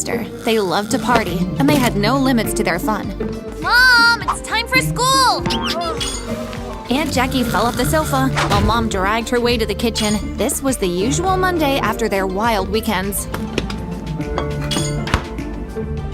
They loved to party, and they had no limits to their fun. Mom, it's time for school! Aunt Jackie fell off the sofa while Mom dragged her way to the kitchen. This was the usual Monday after their wild weekends.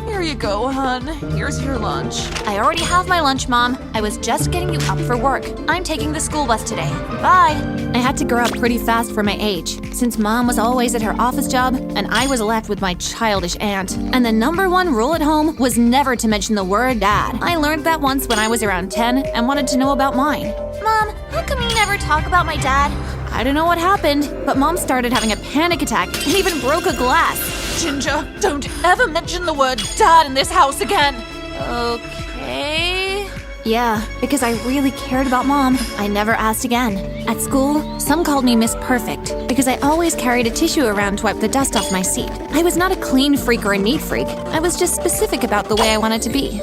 Here you go, hon. Here's your lunch. I already have my lunch, Mom. I was just getting you up for work. I'm taking the school bus today. Bye. I had to grow up pretty fast for my age, since Mom was always at her office job and I was left with my childish aunt. And the #1 rule at home was never to mention the word dad. I learned that once when I was around 10 and wanted to know about mine. Mom, how come you never talk about my dad? I don't know what happened, but Mom started having a panic attack and even broke a glass. Ginger, don't ever mention the word dad in this house again. Okay. Yeah, because I really cared about Mom. I never asked again. At school, some called me Miss Perfect because I always carried a tissue around to wipe the dust off my seat. I was not a clean freak or a neat freak. I was just specific about the way I wanted to be.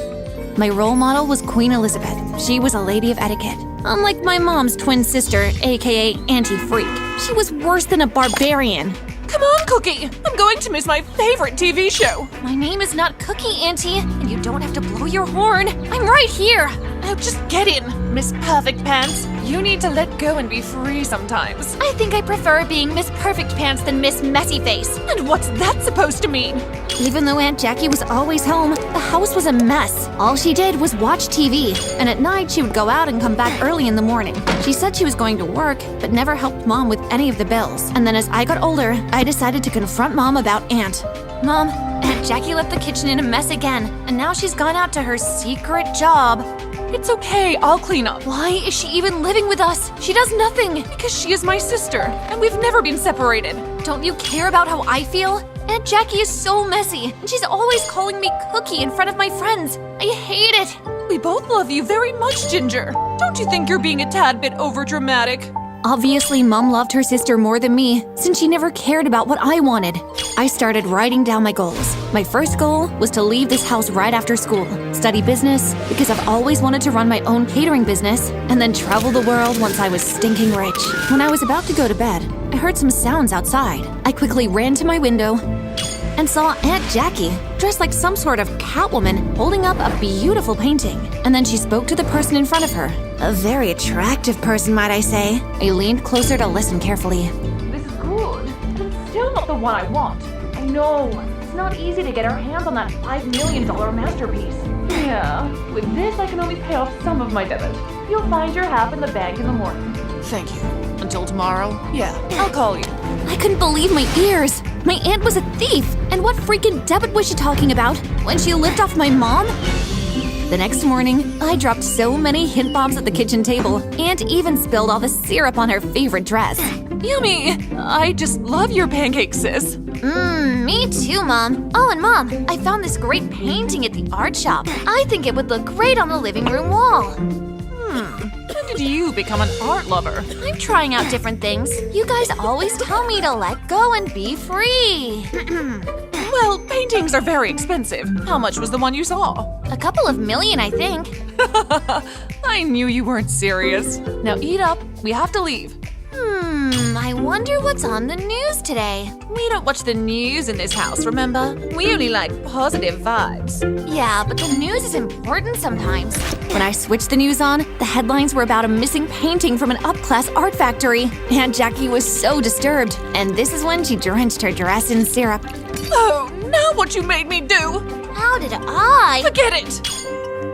My role model was Queen Elizabeth. She was a lady of etiquette. Unlike my mom's twin sister, aka Auntie Freak, she was worse than a barbarian. Come on, Cookie. I'm going to miss my favorite TV show. My name is not Cookie, Auntie, and you don't have to blow your horn. I'm right here. Now just get in, Miss Perfect Pants. You need to let go and be free sometimes. I think I prefer being Miss Perfect Pants than Miss Messy Face. And what's that supposed to mean? Even though Aunt Jackie was always home, the house was a mess. All she did was watch TV, and at night she would go out and come back early in the morning. She said she was going to work, but never helped Mom with any of the bills. And then as I got older, I decided to confront Mom about Aunt. Mom, Aunt Jackie left the kitchen in a mess again, and now she's gone out to her secret job. It's okay, I'll clean up. Why is she even living with us? She does nothing. Because she is my sister, and we've never been separated. Don't you care about how I feel? Aunt Jackie is so messy, and she's always calling me Cookie in front of my friends. I hate it. We both love you very much, Ginger. Don't you think you're being a tad bit overdramatic? Obviously, Mom loved her sister more than me, since she never cared about what I wanted. I started writing down my goals. My first goal was to leave this house right after school, study business, because I've always wanted to run my own catering business, and then travel the world once I was stinking rich. When I was about to go to bed, I heard some sounds outside. I quickly ran to my window and saw Aunt Jackie, dressed like some sort of Catwoman, holding up a beautiful painting. And then she spoke to the person in front of her. A very attractive person, might I say. I leaned closer to listen carefully. This is good, but it's still not the one I want. I know. It's not easy to get our hands on that $5 million masterpiece. Yeah, with this I can only pay off some of my debit. You'll find your half in the bank in the morning. Thank you. Until tomorrow? Yeah, I'll call you. I couldn't believe my ears. My aunt was a thief. And what freaking debit was she talking about? When she lived off my mom? The next morning, I dropped so many hint bombs at the kitchen table. Aunt even spilled all the syrup on her favorite dress. Yummy! I just love your pancakes, sis. Me too, Mom. Oh, and Mom, I found this great painting at the art shop. I think it would look great on the living room wall. When did you become an art lover? I'm trying out different things. You guys always tell me to let go and be free. Well, paintings are very expensive. How much was the one you saw? A couple of million, I think. I knew you weren't serious. Now eat up. We have to leave. I wonder what's on the news today. We don't watch the news in this house, remember? We only like positive vibes. Yeah, but the news is important sometimes. When I switched the news on, the headlines were about a missing painting from an up-class art factory. Aunt Jackie was so disturbed, and this is when she drenched her dress in syrup. Oh, now what you made me do! How did I? Forget it!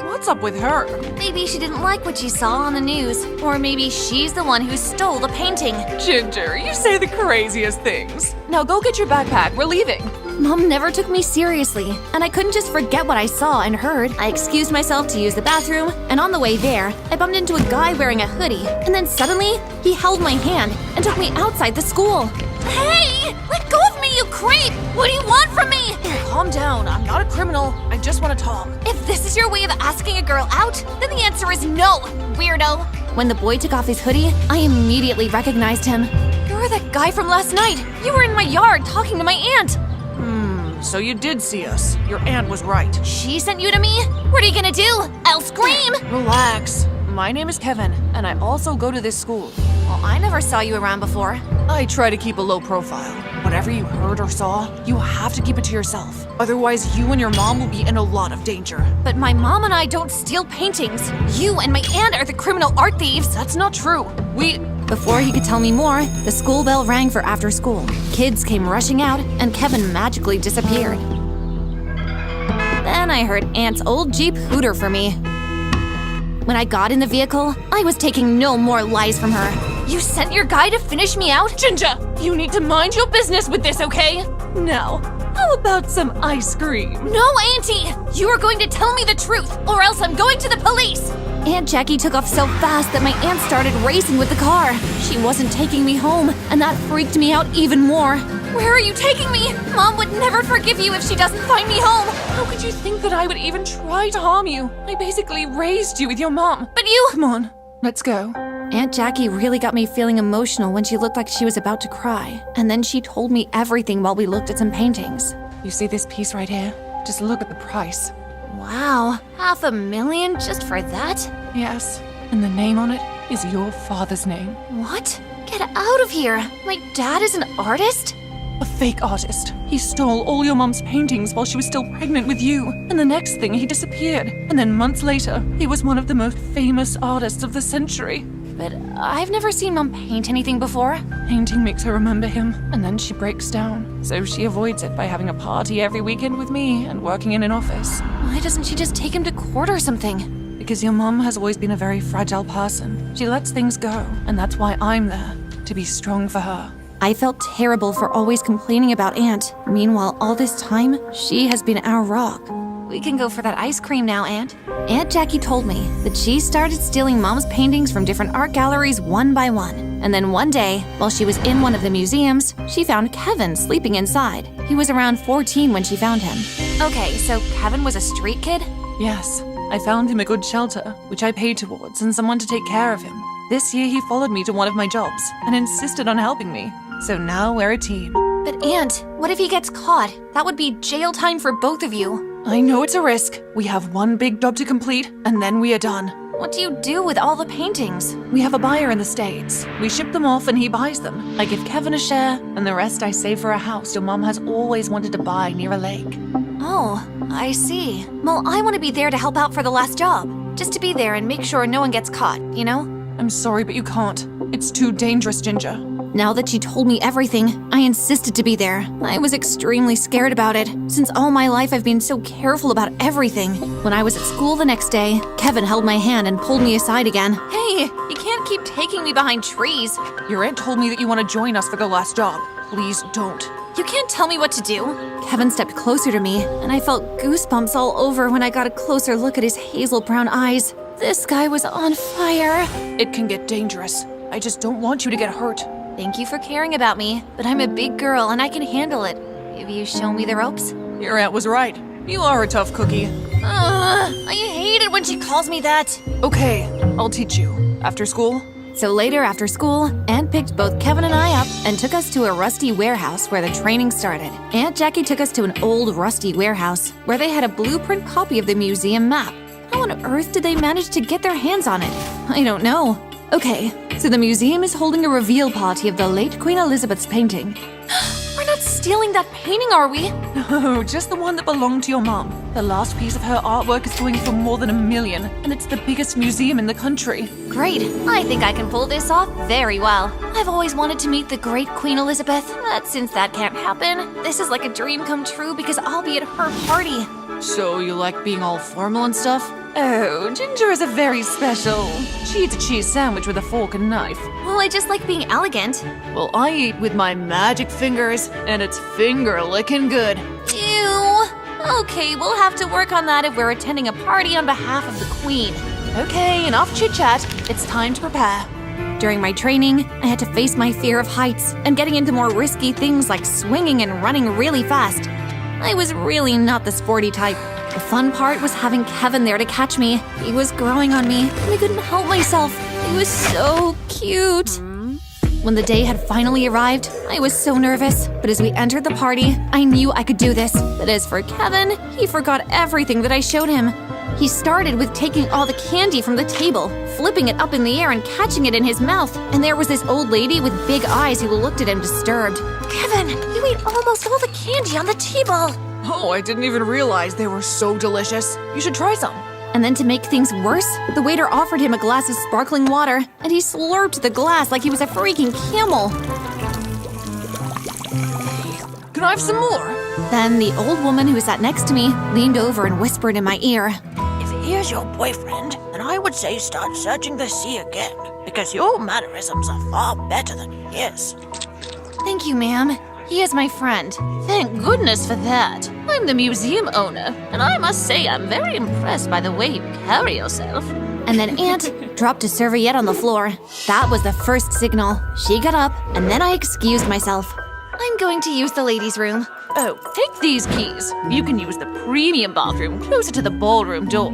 What's up with her? Maybe she didn't like what she saw on the news. Or maybe she's the one who stole the painting. Ginger, you say the craziest things. Now go get your backpack, we're leaving. Mom never took me seriously, and I couldn't just forget what I saw and heard. I excused myself to use the bathroom, and on the way there, I bumped into a guy wearing a hoodie, and then suddenly, he held my hand and took me outside the school. Hey! Let go of me, you creep! What do you want from me? Calm down, I'm not a criminal. I just want to talk. If this is your way of asking a girl out, then the answer is no, weirdo. When the boy took off his hoodie, I immediately recognized him. You're that guy from last night. You were in my yard talking to my aunt. So you did see us. Your aunt was right. She sent you to me? What are you gonna do? I'll scream! Relax. My name is Kevin, and I also go to this school. Well, I never saw you around before. I try to keep a low profile. Whatever you heard or saw, you have to keep it to yourself. Otherwise, you and your mom will be in a lot of danger. But my mom and I don't steal paintings. You and my aunt are the criminal art thieves. That's not true. Before he could tell me more, the school bell rang for after school. Kids came rushing out, and Kevin magically disappeared. Then I heard Aunt's old Jeep hooter for me. When I got in the vehicle, I was taking no more lies from her. You sent your guy to finish me out? Ginger, you need to mind your business with this, okay? Now, how about some ice cream? No, Auntie! You are going to tell me the truth, or else I'm going to the police! Aunt Jackie took off so fast that my aunt started racing with the car. She wasn't taking me home, and that freaked me out even more. Where are you taking me? Mom would never forgive you if she doesn't find me home. How could you think that I would even try to harm you? I basically raised you with your mom. But you— Come on, let's go. Aunt Jackie really got me feeling emotional when she looked like she was about to cry. And then she told me everything while we looked at some paintings. You see this piece right here? Just look at the price. Wow, $500,000 just for that? Yes, and the name on it is your father's name. What? Get out of here! My dad is an artist? A fake artist. He stole all your mom's paintings while she was still pregnant with you. And the next thing, he disappeared. And then months later, he was one of the most famous artists of the century. But I've never seen Mom paint anything before. Painting makes her remember him, and then she breaks down. So she avoids it by having a party every weekend with me and working in an office. Why doesn't she just take him to court or something? Because your mom has always been a very fragile person. She lets things go, and that's why I'm there, to be strong for her. I felt terrible for always complaining about Aunt. Meanwhile, all this time, she has been our rock. We can go for that ice cream now, Aunt. Aunt Jackie told me that she started stealing Mom's paintings from different art galleries one by one. And then one day, while she was in one of the museums, she found Kevin sleeping inside. He was around 14 when she found him. Okay, so Kevin was a street kid? Yes, I found him a good shelter, which I paid towards, and someone to take care of him. This year he followed me to one of my jobs and insisted on helping me. So now we're a team. But Aunt, what if he gets caught? That would be jail time for both of you. I know it's a risk. We have one big job to complete, and then we are done. What do you do with all the paintings? We have a buyer in the States. We ship them off and he buys them. I give Kevin a share, and the rest I save for a house your mom has always wanted to buy near a lake. Oh, I see. Well, I want to be there to help out for the last job. Just to be there and make sure no one gets caught, you know? I'm sorry, but you can't. It's too dangerous, Ginger. Now that she told me everything, I insisted to be there. I was extremely scared about it. Since all my life I've been so careful about everything. When I was at school the next day, Kevin held my hand and pulled me aside again. Hey, you can't keep taking me behind trees. Your aunt told me that you want to join us for the last job. Please don't. You can't tell me what to do. Kevin stepped closer to me, and I felt goosebumps all over when I got a closer look at his hazel brown eyes. This guy was on fire. It can get dangerous. I just don't want you to get hurt. Thank you for caring about me, but I'm a big girl and I can handle it. If you show me the ropes. Your aunt was right. You are a tough cookie. I hate it when she calls me that. Okay, I'll teach you. After school? So later after school, Aunt picked both Kevin and I up and took us to a rusty warehouse where the training started. Aunt Jackie took us to an old rusty warehouse where they had a blueprint copy of the museum map. How on earth did they manage to get their hands on it? I don't know. Okay, so the museum is holding a reveal party of the late Queen Elizabeth's painting. We're not stealing that painting, are we? No, just the one that belonged to your mom. The last piece of her artwork is going for more than $1 million, and it's the biggest museum in the country. Great. I think I can pull this off very well. I've always wanted to meet the great Queen Elizabeth, but since that can't happen, this is like a dream come true because I'll be at her party. So you like being all formal and stuff? Oh, Ginger is a very special. She eats a cheese sandwich with a fork and knife. Well, I just like being elegant. Well, I eat with my magic fingers, and it's finger-licking good. Ew. Okay, we'll have to work on that if we're attending a party on behalf of the Queen. Okay, enough chit-chat. It's time to prepare. During my training, I had to face my fear of heights and getting into more risky things like swinging and running really fast. I was really not the sporty type. The fun part was having Kevin there to catch me. He was growing on me, and I couldn't help myself. He was so cute. When the day had finally arrived, I was so nervous. But as we entered the party, I knew I could do this. But as for Kevin, he forgot everything that I showed him. He started with taking all the candy from the table, flipping it up in the air and catching it in his mouth. And there was this old lady with big eyes who looked at him disturbed. Kevin, you ate almost all the candy on the table. Oh, I didn't even realize they were so delicious. You should try some. And then to make things worse, the waiter offered him a glass of sparkling water, and he slurped the glass like he was a freaking camel. Can I have some more? Then the old woman who sat next to me leaned over and whispered in my ear, If he is your boyfriend, then I would say start searching the sea again, because your mannerisms are far better than his. Thank you, ma'am. He is my friend. Thank goodness for that. I'm the museum owner, and I must say I'm very impressed by the way you carry yourself. and then Aunt dropped a serviette on the floor. That was the first signal. She got up, and then I excused myself. I'm going to use the ladies' room. Oh, take these keys. You can use the premium bathroom closer to the ballroom door.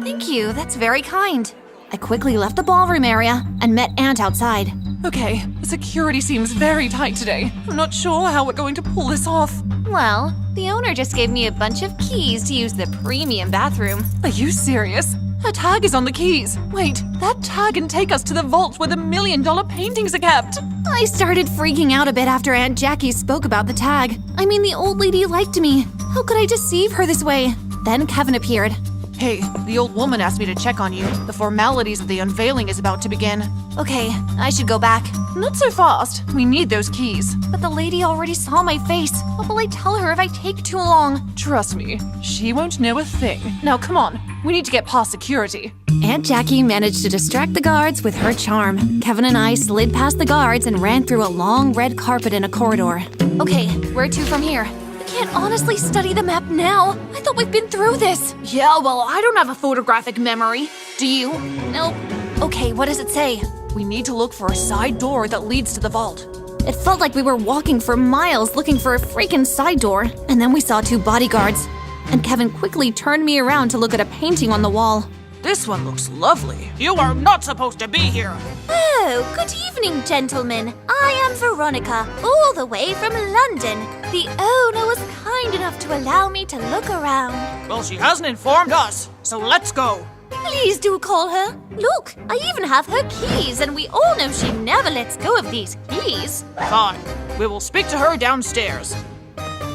Thank you, that's very kind. I quickly left the ballroom area and met Aunt outside. Okay, the security seems very tight today. I'm not sure how we're going to pull this off. Well, the owner just gave me a bunch of keys to use the premium bathroom. Are you serious? Her tag is on the keys. Wait, that tag can take us to the vault where the $1 million paintings are kept. I started freaking out a bit after Aunt Jackie spoke about the tag. I mean, the old lady liked me. How could I deceive her this way? Then Kevin appeared. Hey, the old woman asked me to check on you. The formalities of the unveiling is about to begin. Okay, I should go back. Not so fast. We need those keys. But the lady already saw my face. What will I tell her if I take too long? Trust me, she won't know a thing. Now come on, we need to get past security. Aunt Jackie managed to distract the guards with her charm. Kevin and I slid past the guards and ran through a long red carpet in a corridor. Okay, where to from here? I can't honestly study the map now. I thought we've been through this. Yeah, well, I don't have a photographic memory. Do you? Nope. Okay, what does it say? We need to look for a side door that leads to the vault. It felt like we were walking for miles looking for a freaking side door. And then we saw two bodyguards. And Kevin quickly turned me around to look at a painting on the wall. This one looks lovely. You are not supposed to be here. Oh, good evening, gentlemen. I am Veronica, all the way from London. The owner was kind enough to allow me to look around. Well, she hasn't informed us, so let's go. Please do call her. Look, I even have her keys, and we all know she never lets go of these keys. Fine. We will speak to her downstairs.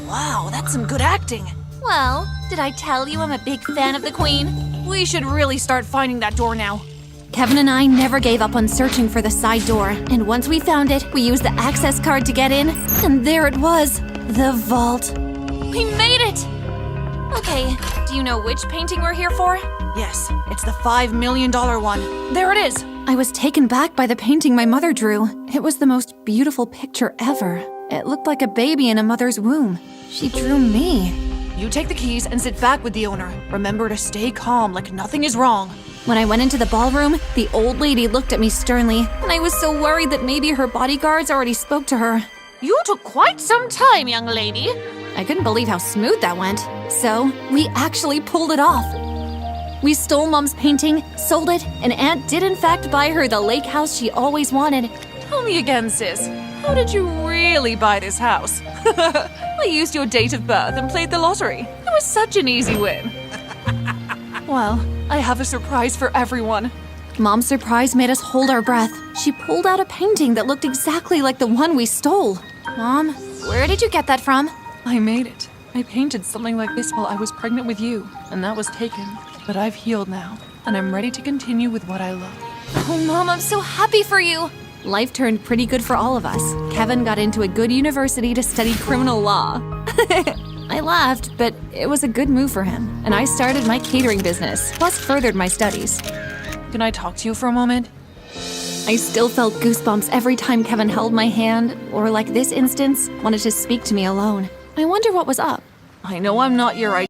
Wow, that's some good acting. Well, did I tell you I'm a big fan of the Queen? We should really start finding that door now. Kevin and I never gave up on searching for the side door, and once we found it, we used the access card to get in, and there it was, the vault. We made it! Okay, do you know which painting we're here for? Yes, it's the $5 million one. There it is. I was taken back by the painting my mother drew. It was the most beautiful picture ever. It looked like a baby in a mother's womb. She drew me. You take the keys and sit back with the owner. Remember to stay calm like nothing is wrong. When I went into the ballroom, the old lady looked at me sternly, and I was so worried that maybe her bodyguards already spoke to her. You took quite some time, young lady. I couldn't believe how smooth that went. So, we actually pulled it off. We stole Mom's painting, sold it, and Aunt did in fact buy her the lake house she always wanted. Tell me again, sis. How did you really buy this house? I used your date of birth and played the lottery. It was such an easy win. Well, I have a surprise for everyone. Mom's surprise made us hold our breath. She pulled out a painting that looked exactly like the one we stole. Mom, where did you get that from? I made it. I painted something like this while I was pregnant with you, and that was taken. But I've healed now, and I'm ready to continue with what I love. Oh, Mom, I'm so happy for you. Life turned pretty good for all of us. Kevin got into a good university to study criminal law. I laughed, but it was a good move for him, and I started my catering business, plus furthered my studies. Can I talk to you for a moment? I still felt goosebumps every time Kevin held my hand, or like this instance, wanted to speak to me alone. I wonder what was up. I know I'm not your